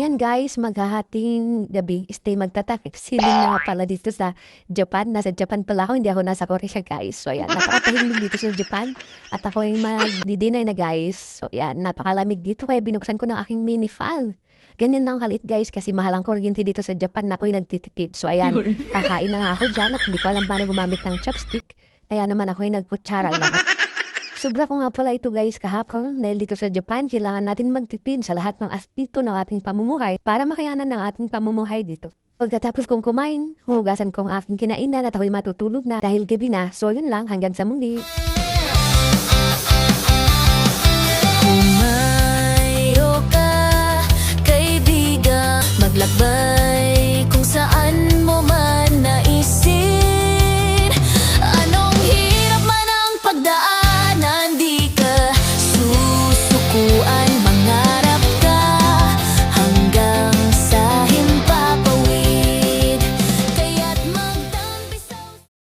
Ayan guys, maghahating gabi, magtatakip. Siling na nga pala dito sa Japan. Nasa Japan pala ako, hindi ako nasa Korea guys. So ayan, napakatahimik dito sa Japan. At ako ay mag-dinner na guys. So ayan, napakalamig dito kaya binuksan ko ng aking mini fan. Ganyan lang kalit guys kasi mahal ang kuryente dito sa Japan na ako'y nagtitipid. So ayan, kakain na nga ako dyan at hindi ko alam paano gumamit ng chopstick. Kaya naman ako'y nagkutsara lang. Sobra ko nga pala ito guys kahapon dahil dito sa Japan, kailangan natin magtipid sa lahat ng aspekto ng ating pamumuhay para makayanan ng ating pamumuhay dito. Pagkatapos kong kumain, hugasan ko ang aking kinainan at ako'y matutulog na dahil gabi na. So yun lang, hanggang sa muli. Humayo ka, kaibigan, maglakbay kung saan